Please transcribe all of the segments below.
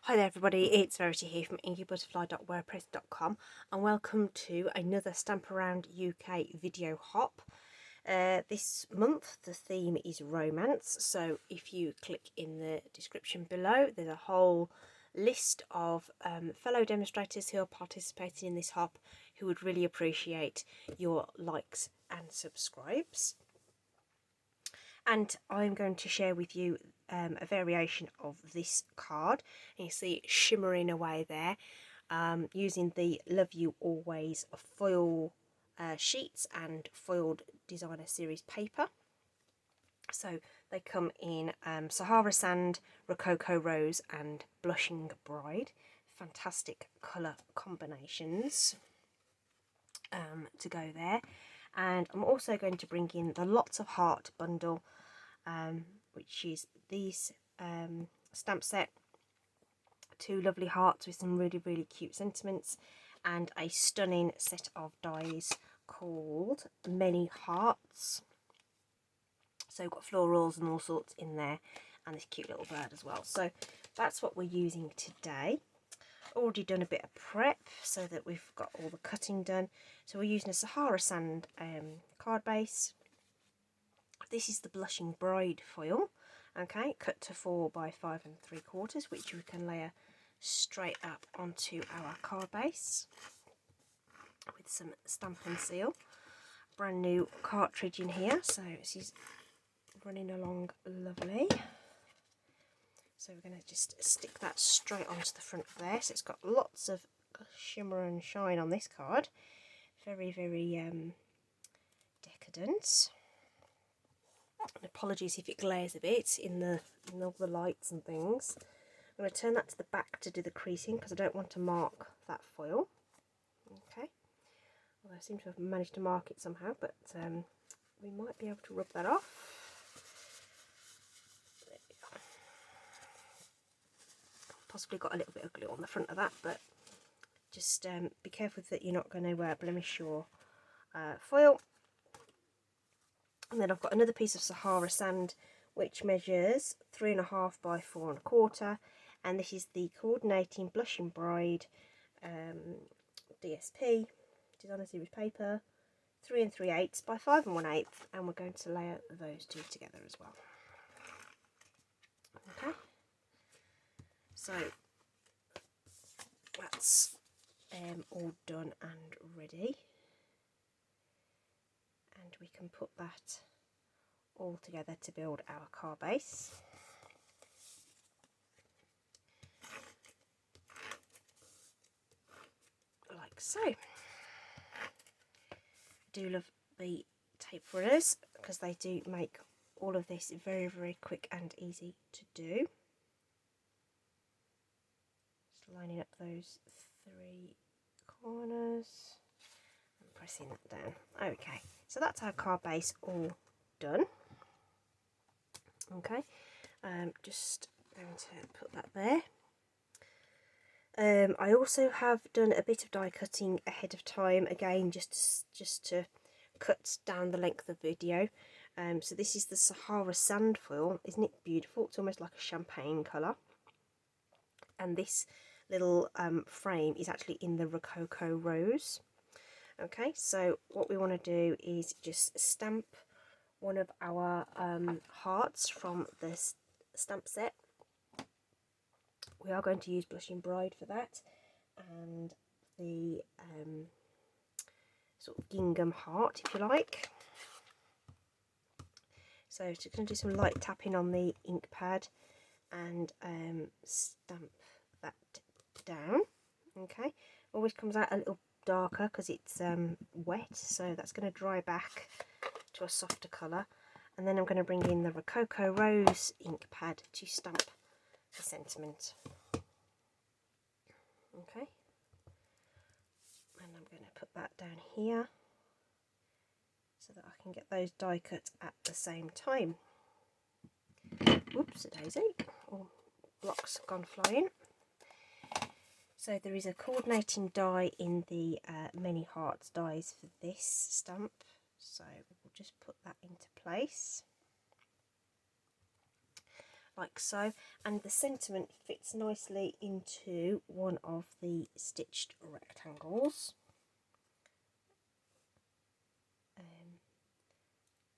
Hi there everybody, it's Verity here from inkybutterfly.wordpress.com and welcome to another Stamp Around UK video hop. This month the theme is romance, so if you click in the description below there's a whole list of fellow demonstrators who are participating in this hop who would really appreciate your likes and subscribes. And I'm going to share with you a variation of this card. And you see it shimmering away there using the Love You Always foil sheets and foiled designer series paper. So they come in Sahara Sand, Rococo Rose and Blushing Bride. Fantastic colour combinations to go there. And I'm also going to bring in the Lots of Heart bundle, which is these stamp set, 2 lovely hearts with some really cute sentiments, and a stunning set of dies called Many Hearts. So we've got florals and all sorts in there, and this cute little bird as well. So that's what we're using today. Already done a bit of prep so that we've got all the cutting done. So we're using a Sahara Sand card base. This is the Blushing Bride foil, okay, cut to 4 by 5 3/4, which we can layer straight up onto our card base with some Stampin' Seal. Brand new cartridge in here, so this is running along lovely. So we're going to just stick that straight onto the front there. So it's got lots of shimmer and shine on this card. Very decadent. And apologies if it glares a bit in all the lights and things. I'm going to turn that to the back to do the creasing because I don't want to mark that foil. Okay. Well, I seem to have managed to mark it somehow, but we might be able to rub that off. Possibly got a little bit of glue on the front of that, but just be careful that you're not going to blemish your foil. And then I've got another piece of Sahara Sand which measures 3.5 by 4 1/4, and this is the Coordinating Blushing Bride DSP designer series paper, 3 3/8 by 5 1/8, and we're going to layer those two together as well. Okay. So that's all done and ready, and we can put that all together to build our card base. Like so. I do love the tape runners because they do make all of this very quick and easy to do. Lining up those 3 corners and pressing that down. Okay, so that's our card base all done. Okay, just going to put that there. I also have done a bit of die cutting ahead of time, again just to cut down the length of the video. So this is the Sahara Sand foil. Isn't it beautiful? It's almost like a champagne colour, and this little frame is actually in the Rococo Rose. Okay, so what we want to do is just stamp one of our hearts from this stamp set. We are going to use Blushing Bride for that, and the sort of gingham heart, if you like. So just going to do some light tapping on the ink pad and stamp that down. Okay, always comes out a little darker because it's wet, so that's going to dry back to a softer colour. And then I'm going to bring in the Rococo Rose ink pad to stamp the sentiment. Okay, and I'm going to put that down here so that I can get those die cut at the same time. Oops, a daisy, all blocks gone flying. So there is a coordinating die in the Many Hearts dies for this stamp, so we'll just put that into place. like so, and the sentiment fits nicely into one of the stitched rectangles.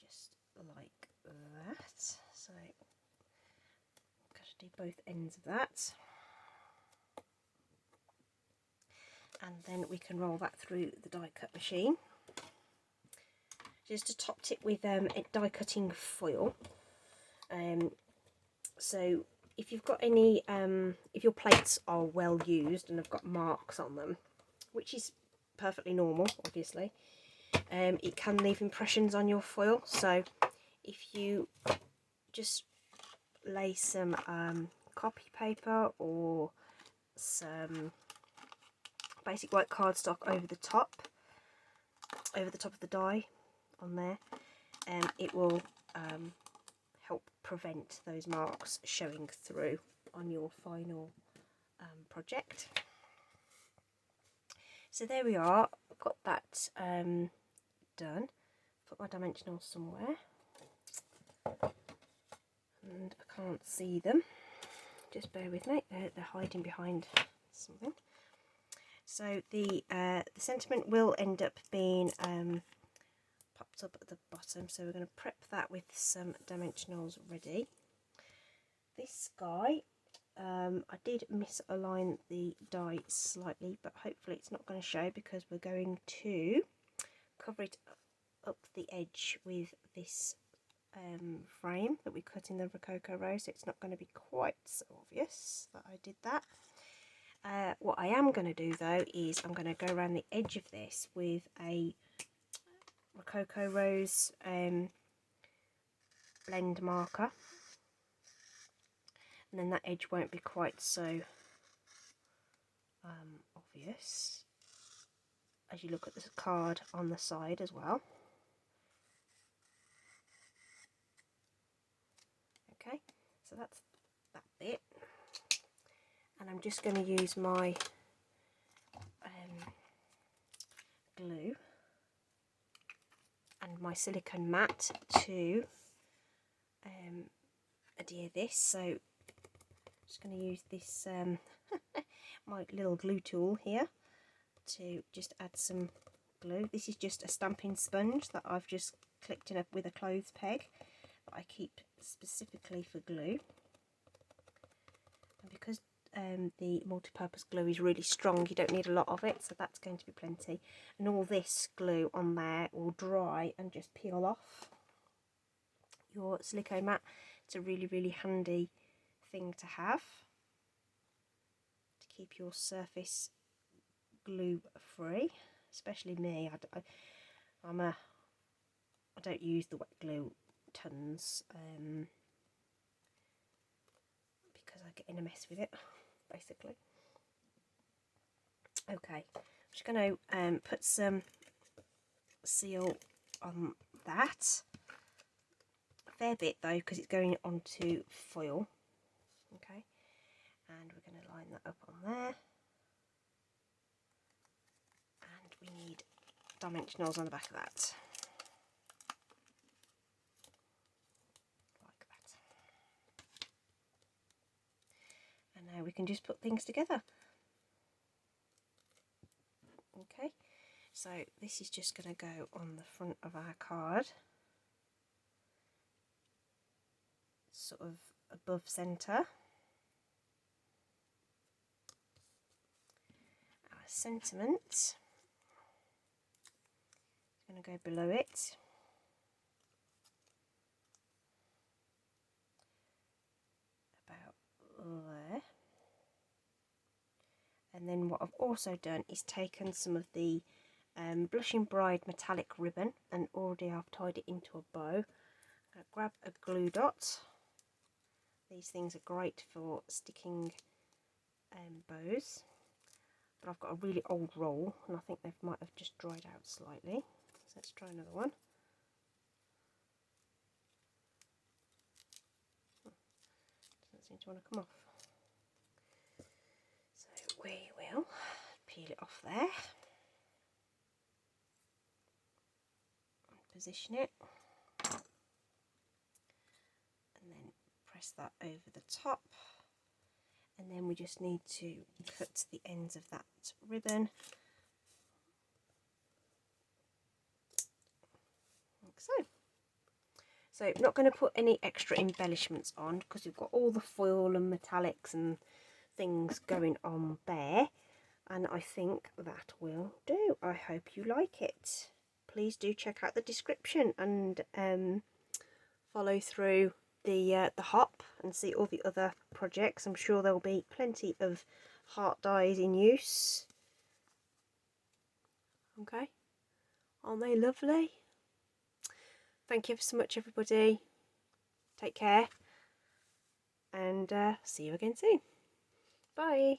Just like that. So I'm going to do both ends of that. And then we can roll that through the die cut machine. Just to top it with a die cutting foil. So if you've got any, if your plates are well used and have got marks on them, which is perfectly normal, obviously, it can leave impressions on your foil. So if you just lay some copy paper or some basic white cardstock over the top of the die on there, it will help prevent those marks showing through on your final project. So there we are, I've got that done. Put my dimensionals somewhere, and I can't see them, just bear with me, they're hiding behind something. So the sentiment will end up being popped up at the bottom, so we're going to prep that with some dimensionals ready. This guy, I did misalign the die slightly, but hopefully it's not going to show because we're going to cover it up the edge with this frame that we cut in the Rococo Rose, so it's not going to be quite so obvious that I did that. What I am going to do though is I'm going to go around the edge of this with a Rococo Rose blend marker, and then that edge won't be quite so obvious as you look at the card on the side as well. Okay, so that's that bit, and I'm just going to use my glue and my silicone mat to adhere this. So I'm just going to use this my little glue tool here to just add some glue. This is just a Stampin sponge that I've just clipped in up with a clothes peg that I keep specifically for glue, and because the multi-purpose glue is really strong, you don't need a lot of it, so that's going to be plenty. And all this glue on there will dry and just peel off your silicone mat. It's a really handy thing to have to keep your surface glue free, especially me. I don't use the wet glue tons because I get in a mess with it, basically. Okay, I'm just going to put some seal on that, a fair bit though because it's going onto foil. Okay, and we're going to line that up on there, and we need dimensionals on the back of that, like that. And now we can just put things together. Okay, so this is just going to go on the front of our card, sort of above centre. Our sentiment is going to go below it. About there. And then what I've also done is taken some of the Blushing Bride metallic ribbon, and already I've tied it into a bow. Grab a glue dot. These things are great for sticking bows, but I've got a really old roll and I think they might have just dried out slightly, so let's try another one. Doesn't seem to want to come off, so we will peel it off there and position it, and then press that over the top, and then we just need to cut the ends of that ribbon like so. So I'm not going to put any extra embellishments on because we've got all the foil and metallics and things going on there, and I think that will do. I hope you like it. Please do check out the description and follow through the hop and see all the other projects. I'm sure there will be plenty of heart dies in use. Okay, aren't they lovely? Thank you so much, everybody. Take care, and see you again soon. Bye.